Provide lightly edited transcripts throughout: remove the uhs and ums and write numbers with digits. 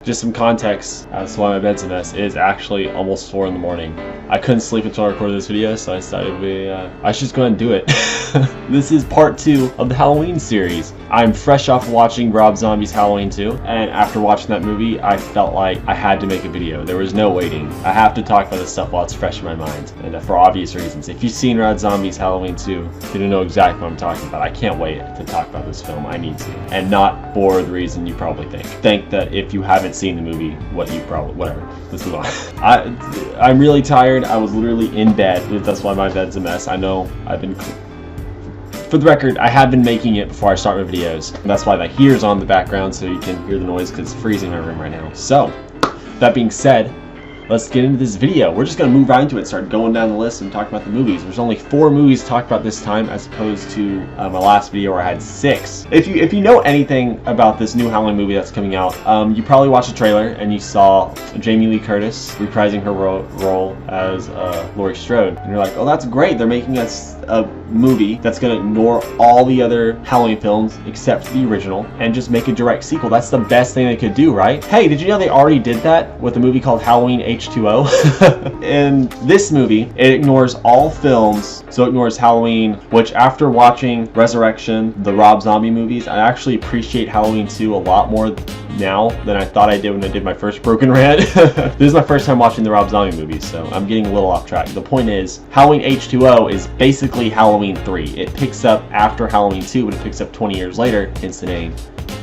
Just some context as to why my bed's a mess. It is actually almost 4 in the morning. I couldn't sleep until I recorded this video, so I decided I should just go ahead and do it. This is part 2 of the Halloween series. I'm fresh off watching Rob Zombie's Halloween 2, and after watching that movie, I felt like I had to make a video. There was no waiting. I have to talk about this stuff while it's fresh in my mind, and for obvious reasons. If you've seen Rob Zombie's Halloween 2, you're gonna know exactly what I'm talking about. I can't wait to talk about this film. I need to, and not for the reason you probably think. Think that if you haven't seen the movie, whatever. Let's move on. I'm really tired. I was literally in bed. That's why my bed's a mess. I know I've been. For the record, I have been making it before I start my videos. And that's why the heater's on the background so you can hear the noise because it's freezing in my room right now. So, that being said, let's get into this video. We're just going to move right into it, start going down the list and talk about the movies. There's only 4 movies to talk about this time as opposed to my last video where I had 6. If you know anything about this new Halloween movie that's coming out, you probably watched the trailer and you saw Jamie Lee Curtis reprising her role as Laurie Strode. And you're like, oh, that's great. They're making us a movie that's going to ignore all the other Halloween films except for the original and just make a direct sequel. That's the best thing they could do, right? Hey, did you know they already did that with a movie called Halloween H20? In this movie, it ignores all films, so it ignores Halloween, which after watching Resurrection, the Rob Zombie movies, I actually appreciate Halloween 2 a lot more now than I thought I did when I did my first Broken Rant. This is my first time watching the Rob Zombie movies, so I'm getting a little off track. The point is, Halloween H20 is basically Halloween 3. It picks up after Halloween 2, but it picks up 20 years later, hence the name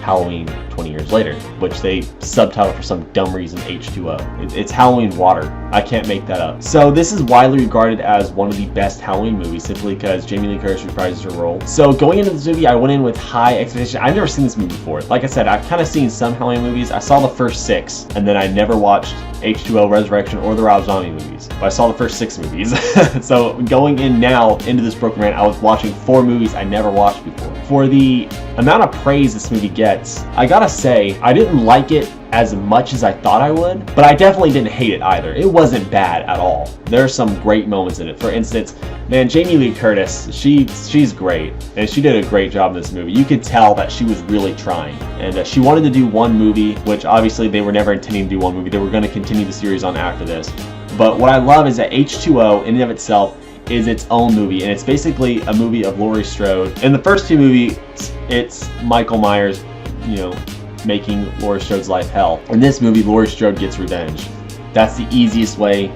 Halloween 20 years later, which they subtitle for some dumb reason H2O. It's Halloween water. I can't make that up. So this is widely regarded as one of the best Halloween movies simply because Jamie Lee Curtis reprises her role. So going into this movie, I went in with high expectations. I've never seen this movie before. Like I said, I've kind of seen some Halloween movies. I saw the first 6, and then I never watched H2O, Resurrection, or the Rob Zombie movies. But I saw the first 6 movies. So going in now into this Broken Rant, I was watching 4 movies I never watched before. For the amount of praise this movie gets, I gotta say, I didn't like it as much as I thought I would, but I definitely didn't hate it either. It wasn't bad at all. There are some great moments in it. For instance, man, Jamie Lee Curtis, she's great, and she did a great job in this movie. You could tell that she was really trying, and she wanted to do one movie, which obviously they were never intending to do one movie. They were going to continue the series on after this. But what I love is that H2O, in and of itself, is its own movie, and it's basically a movie of Laurie Strode. In the first 2 movies, it's Michael Myers, making Laurie Strode's life hell. In this movie, Laurie Strode gets revenge. That's the easiest way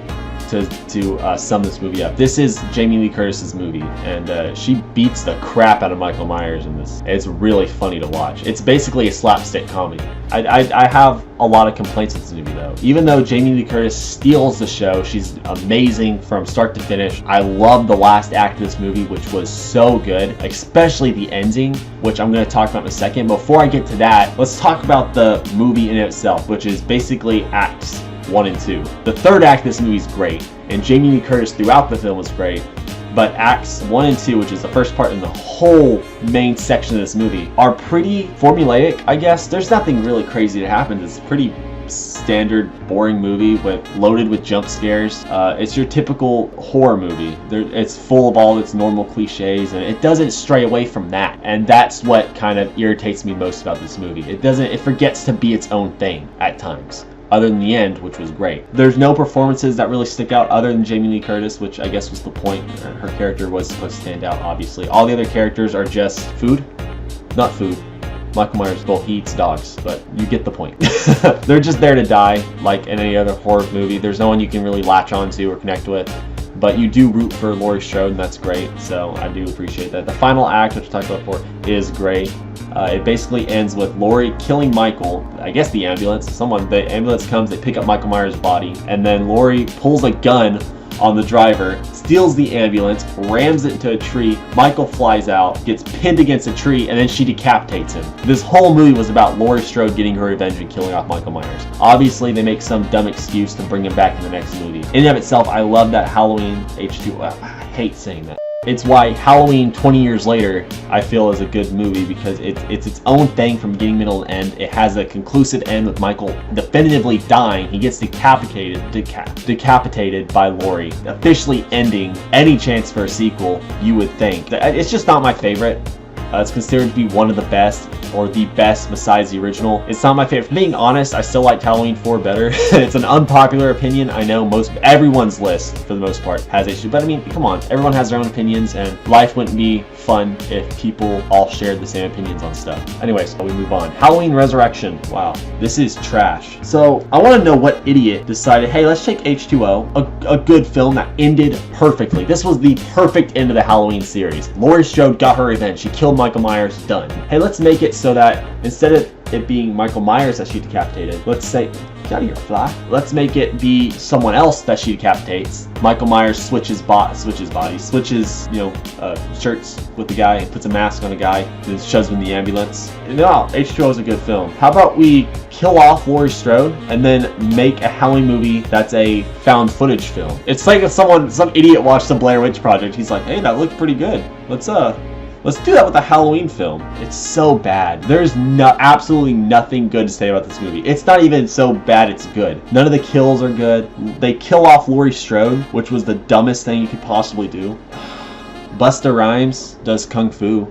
to sum this movie up. This is Jamie Lee Curtis's movie, and she beats the crap out of Michael Myers in this. It's really funny to watch. It's basically a slapstick comedy. I have a lot of complaints with this movie though. Even though Jamie Lee Curtis steals the show, she's amazing from start to finish. I love the last act of this movie, which was so good, especially the ending, which I'm going to talk about in a second. Before I get to that, let's talk about the movie in itself, which is basically acts 1 and 2. The third act of this movie is great, and Jamie Lee Curtis throughout the film was great, but acts 1 and 2, which is the first part in the whole main section of this movie, are pretty formulaic, I guess. There's nothing really crazy that happens. It's a pretty standard, boring movie loaded with jump scares. It's your typical horror movie. It's full of all its normal cliches, and it doesn't stray away from that. And that's what kind of irritates me most about this movie. It forgets to be its own thing at times, other than the end, which was great. There's no performances that really stick out other than Jamie Lee Curtis, which I guess was the point. Her character was supposed to stand out, obviously. All the other characters are just food. Not food. Michael Myers, well, he eats dogs, but you get the point. They're just there to die, like in any other horror movie. There's no one you can really latch onto or connect with. But you do root for Laurie Strode, and that's great, so I do appreciate that. The final act, which I talked about before, is great. It basically ends with Laurie killing Michael. I guess the ambulance. The ambulance comes, they pick up Michael Myers' body, and then Laurie pulls a gun on the driver, steals the ambulance, rams it into a tree. Michael flies out, gets pinned against a tree, and then she decapitates him. This whole movie was about Laurie Strode getting her revenge and killing off Michael Myers. Obviously, they make some dumb excuse to bring him back in the next movie. In and of itself, I love that Halloween H2. I hate saying that. It's why Halloween 20 years later I feel is a good movie, because it's its own thing from beginning, middle, and end. It has a conclusive end with Michael definitively dying. He gets decapitated by Laurie, officially ending any chance for a sequel, you would think. It's just not my favorite. It's considered to be one of the best, or the best besides the original. It's not my favorite. Being honest, I still like Halloween 4 better. It's an unpopular opinion. I know everyone's list, for the most part, has H2O. But I mean, come on. Everyone has their own opinions, and life wouldn't be fun if people all shared the same opinions on stuff. Anyways, we move on. Halloween Resurrection. Wow, this is trash. So I want to know what idiot decided, hey, let's take H2O, a good film that ended perfectly. This was the perfect end of the Halloween series. Laurie Strode got her revenge. She killed Michael Myers. Done. Hey, let's make it so that instead of it being Michael Myers that she decapitated, let's say, get out of here, fly. Let's make it be someone else that she decapitates. Michael Myers switches shirts with the guy and puts a mask on the guy and shoves him in the ambulance. No, H2O is a good film. How about we kill off Laurie Strode and then make a Halloween movie that's a found footage film? It's like if some idiot watched the Blair Witch Project. He's like, hey, that looked pretty good. Let's do that with a Halloween film. It's so bad. There's absolutely nothing good to say about this movie. It's not even so bad it's good. None of the kills are good. They kill off Laurie Strode, which was the dumbest thing you could possibly do. Busta Rhymes does Kung Fu.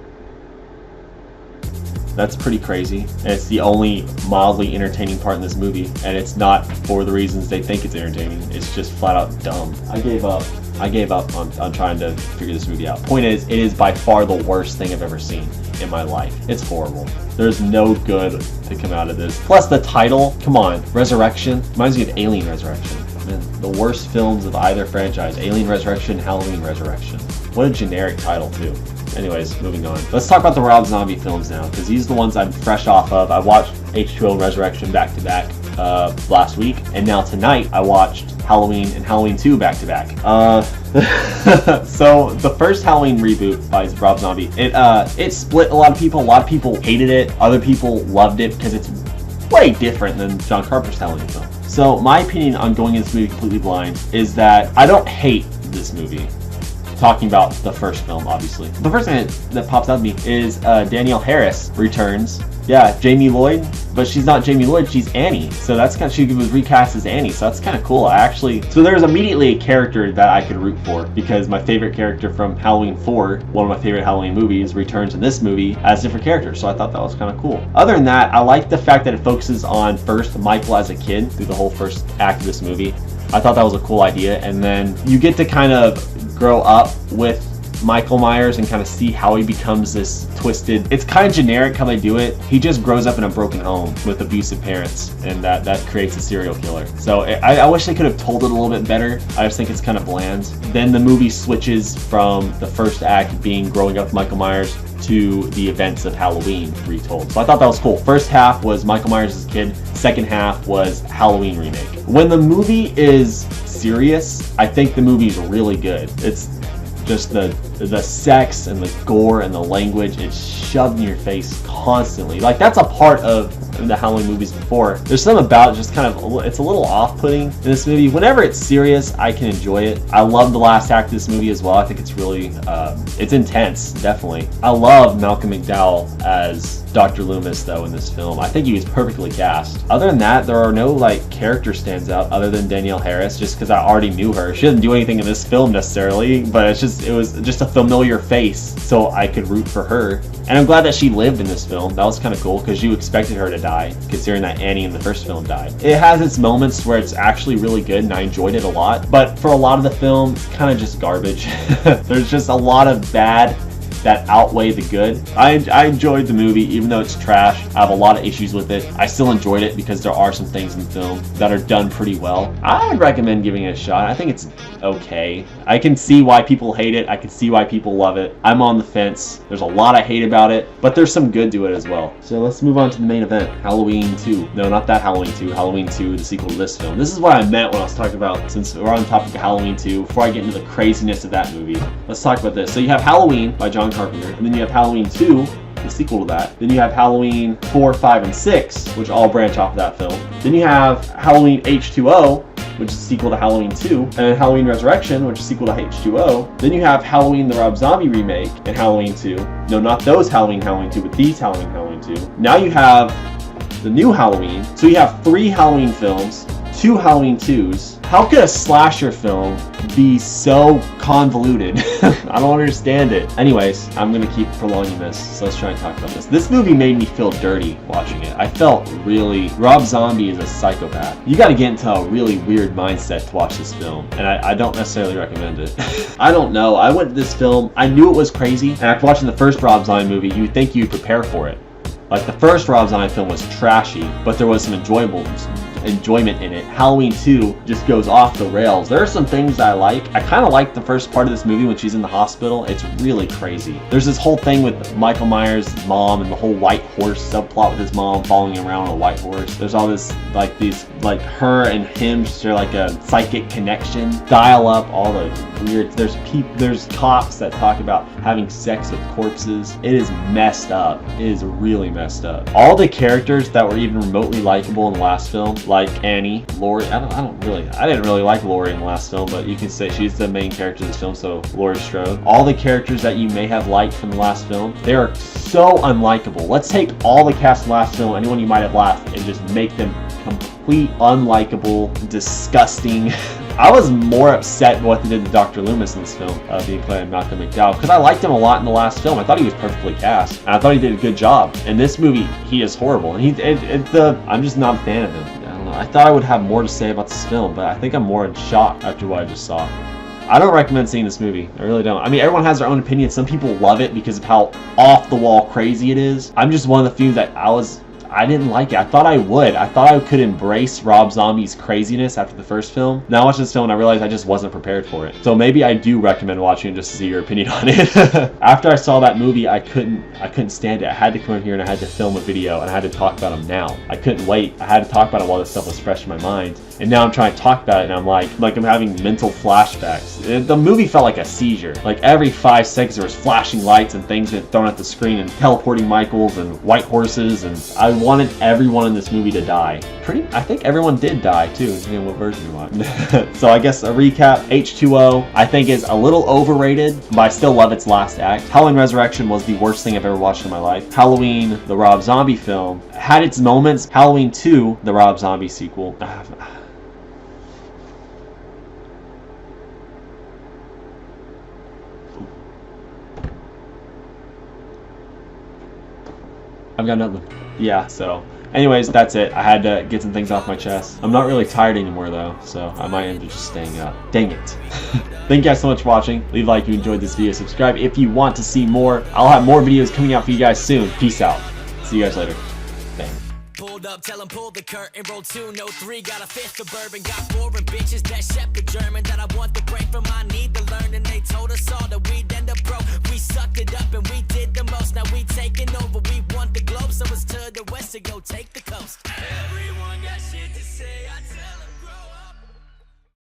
That's pretty crazy. And it's the only mildly entertaining part in this movie. And it's not for the reasons they think it's entertaining. It's just flat out dumb. I gave up on trying to figure this movie out. Point is, it is by far the worst thing I've ever seen in my life. It's horrible. There's no good to come out of this. Plus the title, come on, Resurrection, reminds me of Alien Resurrection. Man, the worst films of either franchise, Alien Resurrection, Halloween Resurrection. What a generic title too. Anyways, moving on. Let's talk about the Rob Zombie films now, because these are the ones I'm fresh off of. I watched H2O and Resurrection back to back last week, and now tonight I watched Halloween and Halloween 2 back to back. So the first Halloween reboot by Rob Zombie, it split a lot of people. A lot of people hated it. Other people loved it because it's way different than John Carpenter's Halloween film. So my opinion on going into this movie completely blind is that I don't hate this movie. Talking about the first film, obviously. The first thing that pops out to me is Danielle Harris returns. Yeah, Jamie Lloyd, but she's not Jamie Lloyd, she's Annie. So that's kind of, she was recast as Annie, so that's kind of cool. So there's immediately a character that I could root for, because my favorite character from Halloween 4, one of my favorite Halloween movies, returns in this movie as different characters, so I thought that was kind of cool. Other than that, I like the fact that it focuses on first Michael as a kid through the whole first act of this movie. I thought that was a cool idea, and then you get to kind of grow up with Michael Myers and kind of see how he becomes this twisted. It's kind of generic how they do it. He just grows up in a broken home with abusive parents, and that creates a serial killer. So I wish they could have told it a little bit better. I just think it's kind of bland. Then the movie switches from the first act being growing up with Michael Myers to the events of Halloween retold. So I thought that was cool. First half was Michael Myers as a kid. Second half was Halloween remake. When the movie is serious, I think the movie is really good. It's just the sex and the gore and the language, it's shoved in your face constantly. Like, that's a part of the Halloween movies before. There's something about just kind of, it's a little off-putting in this movie. Whenever it's serious, I can enjoy it. I love the last act of this movie as well. I think it's really, it's intense, definitely. I love Malcolm McDowell as Dr. Loomis, though, in this film. I think he was perfectly cast. Other than that, there are no, like, character stands out other than Danielle Harris, just because I already knew her. She doesn't do anything in this film necessarily, but it was just a familiar face, so I could root for her. And I'm glad that she lived in this film. That was kind of cool, because you expected her to die, considering that Annie in the first film died. It has its moments where it's actually really good, and I enjoyed it a lot, but for a lot of the film, it's kind of just garbage. There's just a lot of bad that outweigh the good. I enjoyed the movie, even though it's trash. I have a lot of issues with it. I still enjoyed it because there are some things in the film that are done pretty well. I would recommend giving it a shot. I think it's okay. I can see why people hate it. I can see why people love it. I'm on the fence. There's a lot I hate about it, but there's some good to it as well. So let's move on to the main event, Halloween 2. No, not that Halloween 2. Halloween 2, the sequel to this film. This is what I meant when I was talking about, since we're on the topic of Halloween 2, before I get into the craziness of that movie. Let's talk about this. So you have Halloween by John Carpenter, and then you have Halloween 2, the sequel to that. Then you have Halloween 4, 5, and 6, which all branch off of that film. Then you have Halloween H2O, which is a sequel to Halloween 2, and then Halloween Resurrection, which is a sequel to H2O. Then you have Halloween the Rob Zombie remake and Halloween 2. No, not those Halloween 2, but these Halloween 2. Now you have the new Halloween. So you have 3 Halloween films, 2 Halloween 2s. How could a slasher film be so convoluted? I don't understand it. Anyways, I'm gonna keep prolonging this, so let's try and talk about this. This movie made me feel dirty watching it. I felt really... Rob Zombie is a psychopath. You gotta get into a really weird mindset to watch this film, and I don't necessarily recommend it. I don't know. I went to this film, I knew it was crazy, and after watching the first Rob Zombie movie, you would think you'd prepare for it. Like, the first Rob Zombie film was trashy, but there was some enjoyment in it. Halloween 2 just goes off the rails. There are some things that I like. I kind of like the first part of this movie when she's in the hospital. It's really crazy. There's this whole thing with Michael Myers' mom and the whole white horse subplot with his mom following him around on a white horse. There's all this, like her and him share like a psychic connection. Dial up all the weird, there's cops that talk about having sex with corpses. It is messed up. It is really messed up. All the characters that were even remotely likable in the last film, like Annie, Laurie. I didn't really like Laurie in the last film, but you can say she's the main character of this film, so Laurie Strode. All the characters that you may have liked from the last film, they are so unlikable. Let's take all the cast of the last film, anyone you might have laughed, and just make them complete unlikable, disgusting. I was more upset with what they did to Dr. Loomis in this film, being played by Malcolm McDowell, because I liked him a lot in the last film. I thought he was perfectly cast, and I thought he did a good job. In this movie, he is horrible, and I'm just not a fan of him. I don't know. I thought I would have more to say about this film, but I think I'm more in shock after what I just saw. I don't recommend seeing this movie. I really don't. I mean, everyone has their own opinion. Some people love it because of how off-the-wall crazy it is. I'm just one of the few that I didn't like it. I thought I would. I thought I could embrace Rob Zombie's craziness after the first film. Now I watched this film and I realized I just wasn't prepared for it. So maybe I do recommend watching it just to see your opinion on it. After I saw that movie, I couldn't stand it. I had to come in here and I had to film a video and I had to talk about them now. I couldn't wait. I had to talk about it while this stuff was fresh in my mind. And now I'm trying to talk about it and I'm like I'm having mental flashbacks. The movie felt like a seizure. Like every 5 seconds there was flashing lights and things getting thrown at the screen and teleporting Michaels and white horses, and I wanted everyone in this movie to die. I think everyone did die too, depending on what version you want. So I guess a recap, H20 I think is a little overrated, but I still love its last act. Halloween Resurrection was the worst thing I've ever watched in my life. Halloween, the Rob Zombie film, had its moments. Halloween 2, the Rob Zombie sequel, I've got nothing. Yeah, so anyways, that's it. I had to get some things off my chest. I'm not really tired anymore though, so I might end up just staying up. Dang it. Thank you guys so much for watching. Leave a like if you enjoyed this video. Subscribe if you want to see more. I'll have more videos coming out for you guys soon. Peace out. See you guys later. Bang. Pulled up, tell 'em pull the curtain, roll 2, no 3, got a fifth of bourbon, got 4 bitches that shepherd German, that I want the break from, I need to learn, and they told us all that we'd end up broke. We sucked it up and we did the most, now we taking over, we want the globe, so it's to the west to go take the coast.